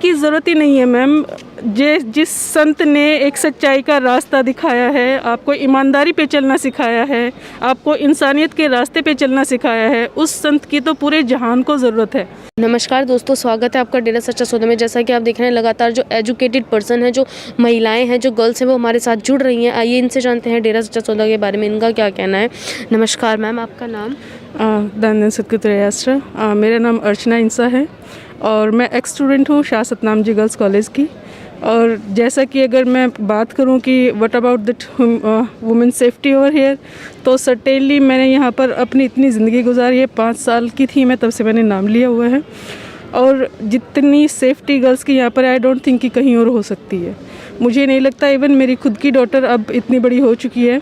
की ज़रूरत ही नहीं है मैम। जिस संत ने एक सच्चाई का रास्ता दिखाया है, आपको ईमानदारी पे चलना सिखाया है, आपको इंसानियत के रास्ते पे चलना सिखाया है, उस संत की तो पूरे जहान को ज़रूरत है। नमस्कार दोस्तों, स्वागत है आपका डेरा सच्चा सौदा में। जैसा कि आप देख रहे हैं, लगातार जो एजुकेटेड पर्सन है, जो महिलाएं हैं, जो गर्ल्स हैं, वो हमारे साथ जुड़ रही हैं। आइए इनसे जानते हैं डेरा सच्चा सौदा के बारे में, इनका क्या कहना है। नमस्कार मैम, आपका नाम? धन्य सतकुतरयास्त्र। मेरा नाम अर्चना इंसा है और मैं एक्स स्टूडेंट हूँ शाह सतनाम जी गर्ल्स कॉलेज की। और जैसा कि अगर मैं बात करूं कि what about that women safety over here, तो सर्टेनली मैंने यहाँ पर अपनी इतनी ज़िंदगी गुजारी है। 5 साल की थी मैं तब से मैंने नाम लिया हुआ है, और जितनी सेफ्टी गर्ल्स की यहाँ पर आई डोंट थिंक कि कहीं और हो सकती है। मुझे नहीं लगता। इवन मेरी खुद की डॉटर अब इतनी बड़ी हो चुकी है,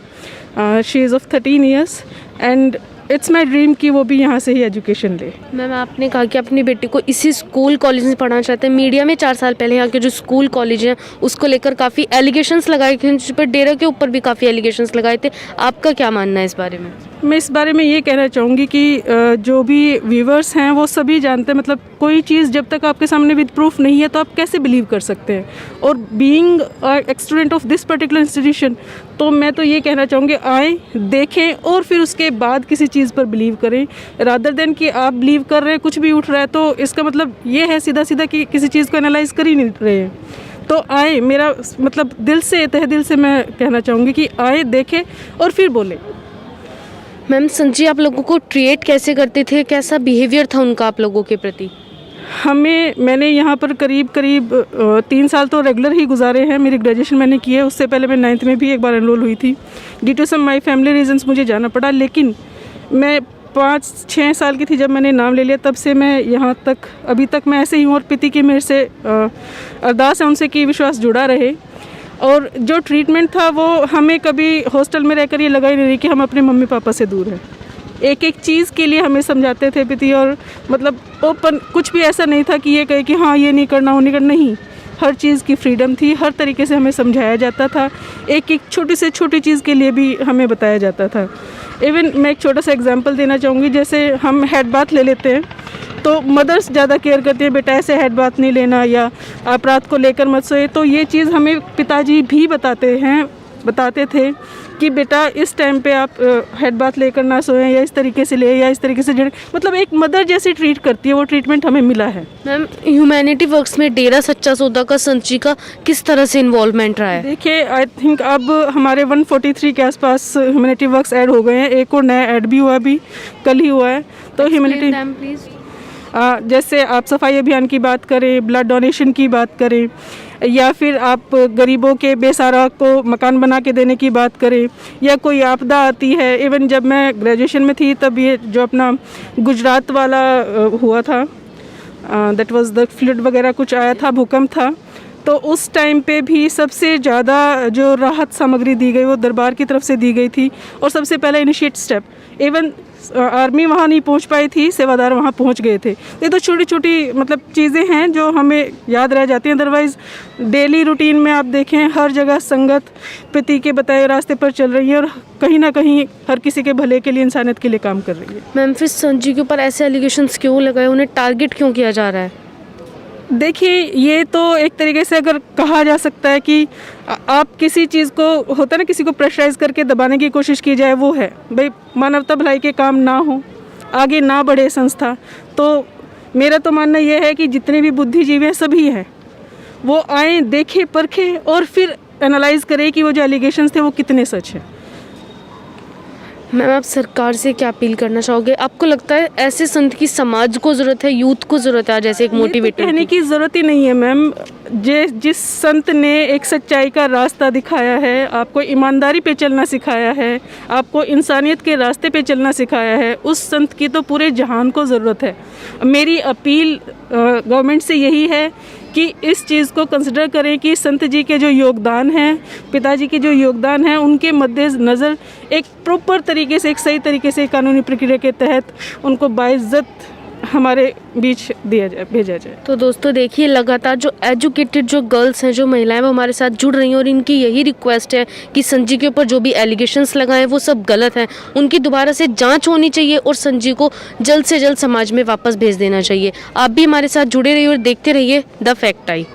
she is of 13 years and it's my dream कि वो भी यहाँ से ही एजुकेशन ले। मैम, आपने कहा कि अपनी बेटी को इसी स्कूल कॉलेज में पढ़ाना चाहते हैं। मीडिया में 4 साल पहले यहाँ के जो स्कूल कॉलेज हैं उसको लेकर काफ़ी एलिगेशंस लगाए थे, जिस पर डेरा के ऊपर भी काफ़ी एलिगेशंस लगाए थे। आपका क्या मानना है इस बारे में? मैं इस बारे में ये कहना चाहूँगी कि जो भी व्यूवर्स हैं वो सभी जानते हैं, मतलब कोई चीज़ जब तक आपके सामने विद प्रूफ नहीं है तो आप कैसे बिलीव कर सकते हैं। और being x student of this particular institution, तो मैं तो ये कहना चाहूँगी आएँ, देखें और फिर उसके बाद किसी चीज़ पर बिलीव करें, रादर देन कि आप बिलीव कर रहे हैं कुछ भी उठ रहा है तो इसका मतलब ये है सीधा सीधा कि किसी चीज़ को एनालाइज कर ही नहीं रहे हैं। तो आए, मेरा मतलब दिल से, तहे दिल से मैं कहना चाहूँगी कि आए, देखें और फिर बोलें। मैम, संत जी आप लोगों को ट्रीट कैसे करते थे, कैसा बिहेवियर था उनका आप लोगों के प्रति? मैंने यहाँ पर करीब 3 साल तो रेगुलर ही गुजारे हैं। मेरी ग्रेजुएशन मैंने की है, उससे पहले मैं 9th में भी एक बार एनरोल हुई थी। Due to some my family reasons मुझे जाना पड़ा, लेकिन मैं 5-6 साल की थी जब मैंने नाम ले लिया, तब से मैं यहाँ तक, अभी तक मैं ऐसे ही हूँ। और पिता की मेरे से अरदास है उनसे कि विश्वास जुड़ा रहे। और जो ट्रीटमेंट था वो हमें कभी हॉस्टल में रहकर ये लगा ही नहीं कि हम अपने मम्मी पापा से दूर हैं। एक एक चीज़ के लिए हमें समझाते थे पिता, और मतलब ओपन, कुछ भी ऐसा नहीं था कि ये कहे कि हाँ ये नहीं करना, वो नहीं करना, नहीं। हर चीज़ की फ्रीडम थी, हर तरीके से हमें समझाया जाता था। एक एक छोटी से छोटी चीज़ के लिए भी हमें बताया जाता था। इवन मैं एक छोटा सा एग्जांपल देना चाहूँगी। जैसे हम हेड बाथ ले लेते हैं तो मदर्स ज़्यादा केयर करती है, बेटा ऐसे हेड बाथ नहीं लेना, या आप रात को लेकर मत सोए। तो ये चीज़ हमें पिताजी भी बताते थे कि बेटा इस टाइम पे आप हेड बाथ लेकर ना सोएं, या इस तरीके से ले, या इस तरीके से जड़, मतलब एक मदर जैसे ट्रीट करती है, वो ट्रीटमेंट हमें मिला है। मैम, ह्यूमैनिटी वर्क्स में डेरा सच्चा सौदा का संत जी का किस तरह से इन्वॉल्वमेंट रहा है? देखिए, आई थिंक अब हमारे 143 के आसपास ह्यूमैनिटी वर्क्स ऐड हो गए हैं। एक और नया ऐड भी हुआ, अभी कल ही हुआ है। तो ह्यूमैनिटी प्लीज। जैसे आप सफाई अभियान की बात करें, ब्लड डोनेशन की बात करें, या फिर आप गरीबों के बेसहारा को मकान बना के देने की बात करें, या कोई आपदा आती है। इवन जब मैं ग्रेजुएशन में थी तब ये जो अपना गुजरात वाला हुआ था, दैट वाज द फ्लड वगैरह कुछ आया था, भूकंप था, तो उस टाइम पे भी सबसे ज़्यादा जो राहत सामग्री दी गई वो दरबार की तरफ से दी गई थी। और सबसे पहला इनिशिएट स्टेप, इवन आर्मी वहाँ नहीं पहुँच पाई थी, सेवादार वहाँ पहुँच गए थे। ये तो छोटी छोटी मतलब चीज़ें हैं जो हमें याद रह जाती हैं। अदरवाइज़ डेली रूटीन में आप देखें, हर जगह संगत पिता के बताए रास्ते पर चल रही है, और कहीं ना कहीं हर किसी के भले के लिए, इंसानियत के लिए काम कर रही है। मैम, फिर संत जी के ऊपर ऐसे एलिगेशंस क्यों लगाए, उन्हें टारगेट क्यों किया जा रहा है? देखिए, ये तो एक तरीके से अगर कहा जा सकता है कि आप किसी चीज़ को, होता है ना, किसी को प्रेशराइज करके दबाने की कोशिश की जाए, वो है भाई मानवता भलाई के काम ना हो, आगे ना बढ़े संस्था। तो मेरा तो मानना ये है कि जितने भी बुद्धिजीवी हैं सभी हैं, वो आएँ, देखें, परखें और फिर एनालाइज करें कि वो जो एलिगेशंस थे वो कितने सच हैं। मैम, आप सरकार से क्या अपील करना चाहोगे? आपको लगता है ऐसे संत की समाज को ज़रूरत है, यूथ को ज़रूरत है, जैसे एक मोटिवेटर? कहने की ज़रूरत ही नहीं है मैम। जिस संत ने एक सच्चाई का रास्ता दिखाया है, आपको ईमानदारी पे चलना सिखाया है, आपको इंसानियत के रास्ते पे चलना सिखाया है, उस संत की तो पूरे जहान को ज़रूरत है। मेरी अपील गवर्नमेंट से यही है कि इस चीज़ को कंसिडर करें कि संत जी के जो योगदान हैं, पिताजी के जो योगदान हैं, उनके मद्देनज़र एक प्रॉपर तरीके से, एक सही तरीके से कानूनी प्रक्रिया के तहत उनको बाइज्जत हमारे बीच दिया जाए, भेजा जाए। तो दोस्तों देखिए, लगातार जो एजुकेटेड जो गर्ल्स हैं, जो महिलाएं, वो हमारे साथ जुड़ रही हैं और इनकी यही रिक्वेस्ट है कि संजय के ऊपर जो भी एलिगेशंस लगाए वो सब गलत हैं, उनकी दोबारा से जांच होनी चाहिए और संजय को जल्द से जल्द समाज में वापस भेज देना चाहिए। आप भी हमारे साथ जुड़े रहिए और देखते रहिए द फैक्ट आई।